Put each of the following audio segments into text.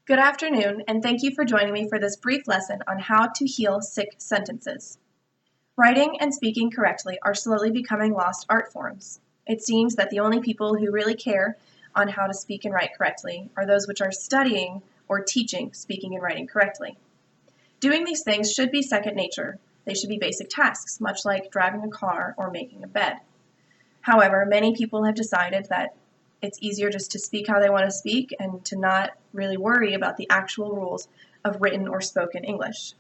Good afternoon, and thank you for joining me for this brief lesson on how to heal sick sentences. Writing and speaking correctly are slowly becoming lost art forms. It seems that the only people who really care on how to speak and write correctly are those which are studying or teaching speaking and writing correctly. Doing these things should be second nature. They should be basic tasks, much like driving a car or making a bed. However, many people have decided that it's easier just to speak how they want to speak and to not really worry about the actual rules of written or spoken English.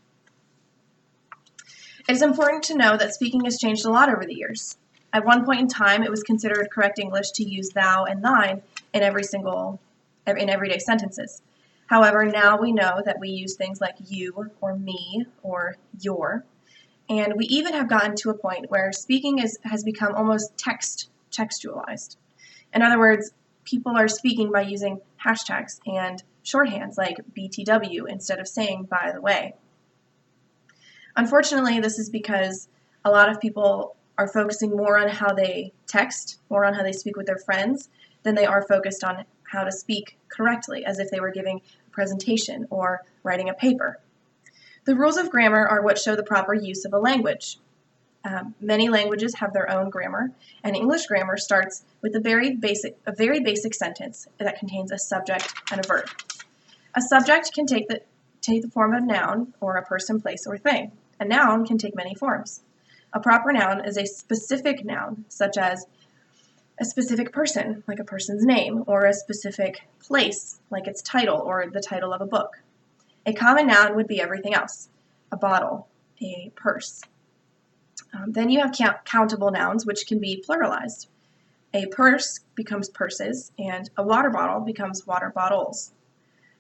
It is important to know that speaking has changed a lot over the years. At one point in time, it was considered correct English to use thou and thine in everyday sentences. However, now we know that we use things like you or me or your, and we even have gotten to a point where speaking has become almost textualized. In other words, people are speaking by using hashtags and shorthands like BTW instead of saying by the way. Unfortunately, this is because a lot of people are focusing more on how they text, more on how they speak with their friends, than they are focused on how to speak correctly, as if they were giving a presentation or writing a paper. The rules of grammar are what show the proper use of a language. Many languages have their own grammar, and English grammar starts with a very basic sentence that contains a subject and a verb. A subject can take the form of a noun or a person, place, or thing. A noun can take many forms. A proper noun is a specific noun, such as a specific person, like a person's name, or a specific place, like its title or the title of a book. A common noun would be everything else: a bottle, a purse. Then you have countable nouns, which can be pluralized. A purse becomes purses, and a water bottle becomes water bottles.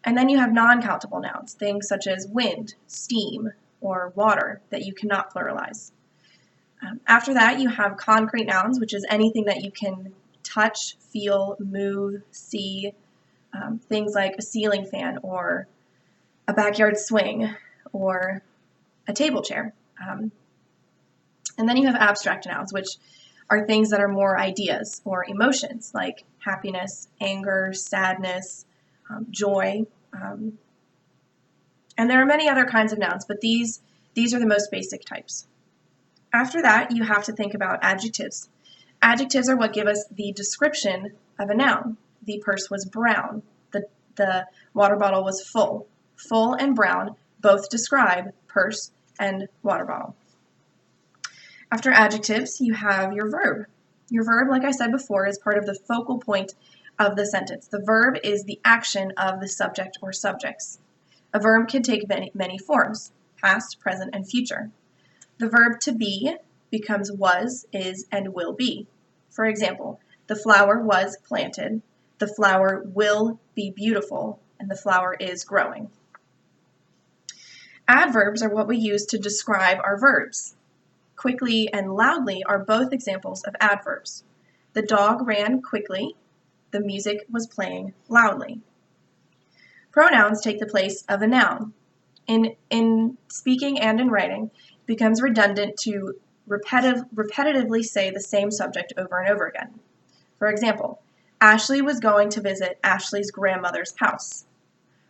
And then you have non-countable nouns, things such as wind, steam, or water that you cannot pluralize. After that, you have concrete nouns, which is anything that you can touch, feel, move, see, things like a ceiling fan or a backyard swing or a table chair. And then you have abstract nouns, which are things that are more ideas or emotions, like happiness, anger, sadness, joy. And there are many other kinds of nouns, but these are the most basic types. After that, you have to think about adjectives. Adjectives are what give us the description of a noun. The purse was brown. The water bottle was full. Full and brown both describe purse and water bottle. After adjectives, you have your verb. Your verb, like I said before, is part of the focal point of the sentence. The verb is the action of the subject or subjects. A verb can take many forms: past, present, and future. The verb to be becomes was, is, and will be. For example, the flower was planted, the flower will be beautiful, and the flower is growing. Adverbs are what we use to describe our verbs. Quickly and loudly are both examples of adverbs. The dog ran quickly. The music was playing loudly. Pronouns take the place of a noun. In speaking and in writing, it becomes redundant to repetitively say the same subject over and over again. For example, Ashley was going to visit Ashley's grandmother's house.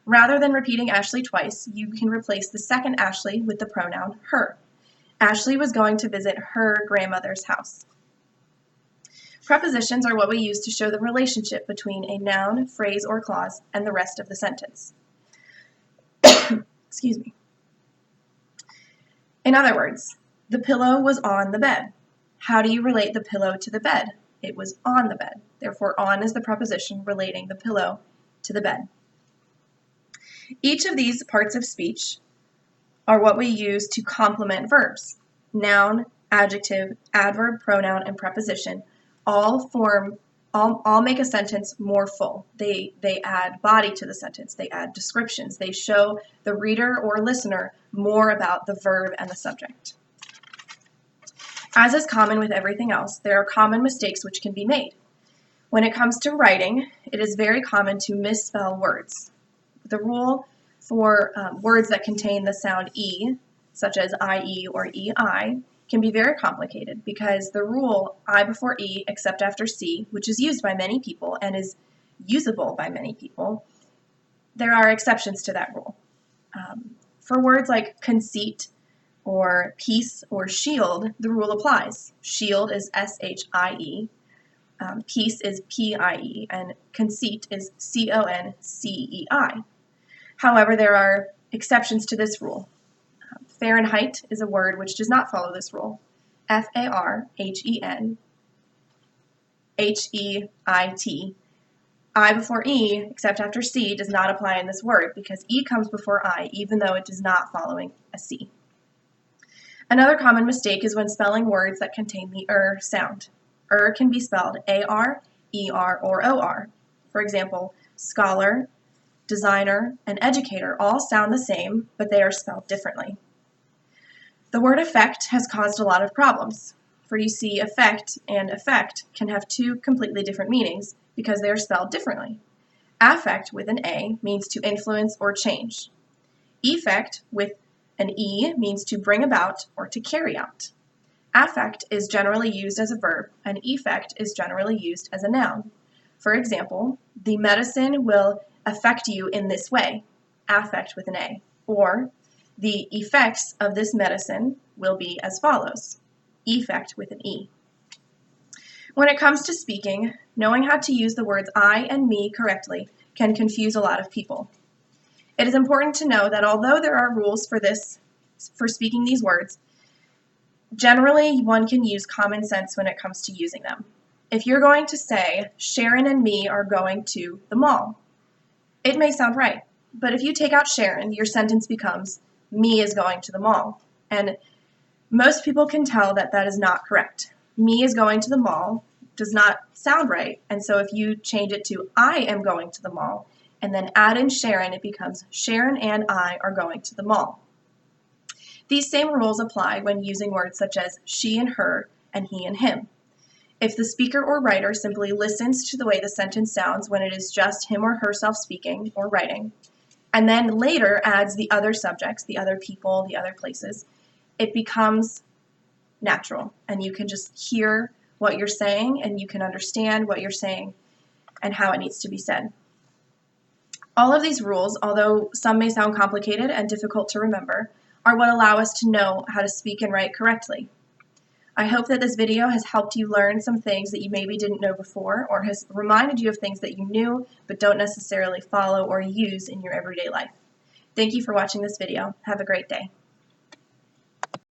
Rather than repeating Ashley twice, you can replace the second Ashley with the pronoun her. Ashley was going to visit her grandmother's house. Prepositions are what we use to show the relationship between a noun, phrase, or clause and the rest of the sentence. Excuse me. In other words, the pillow was on the bed. How do you relate the pillow to the bed? It was on the bed. Therefore, on is the preposition relating the pillow to the bed. Each of these parts of speech are what we use to complement verbs. Noun, adjective, adverb, pronoun, and preposition all make a sentence more full. They add body to the sentence. They add descriptions. They show the reader or listener more about the verb and the subject. As is common with everything else, there are common mistakes which can be made. When it comes to writing, it is very common to misspell words. The rule for words that contain the sound E, such as IE or EI, can be very complicated because the rule I before E except after C, which is used by many people and is usable by many people, there are exceptions to that rule. For words like conceit or peace or shield, the rule applies. Shield is S-H-I-E, peace is P-I-E, and conceit is C-O-N-C-E-I. However, there are exceptions to this rule. Fahrenheit is a word which does not follow this rule. F-A-R-H-E-N-H-E-I-T. I before E, except after C, does not apply in this word because E comes before I, even though it does not follow a C. Another common mistake is when spelling words that contain the sound. Can be spelled A-R, E-R, or O-R. For example, scholar, designer, and educator all sound the same, but they are spelled differently. The word effect has caused a lot of problems, for you see effect and effect can have two completely different meanings because they are spelled differently. Affect with an A means to influence or change. Effect with an E means to bring about or to carry out. Affect is generally used as a verb, and effect is generally used as a noun. For example, the medicine will affect you in this way, affect with an A, or the effects of this medicine will be as follows, effect with an E. When it comes to speaking, knowing how to use the words I and me correctly can confuse a lot of people. It is important to know that although there are rules for speaking these words, generally one can use common sense when it comes to using them. If you're going to say, Sharon and me are going to the mall, it may sound right, but if you take out Sharon, your sentence becomes, me is going to the mall. And most people can tell that that is not correct. Me is going to the mall does not sound right, and so if you change it to I am going to the mall, and then add in Sharon, it becomes Sharon and I are going to the mall. These same rules apply when using words such as she and her and he and him. If the speaker or writer simply listens to the way the sentence sounds when it is just him or herself speaking or writing, and then later adds the other subjects, the other people, the other places, it becomes natural, and you can just hear what you're saying, and you can understand what you're saying and how it needs to be said. All of these rules, although some may sound complicated and difficult to remember, are what allow us to know how to speak and write correctly. I hope that this video has helped you learn some things that you maybe didn't know before, or has reminded you of things that you knew but don't necessarily follow or use in your everyday life. Thank you for watching this video. Have a great day.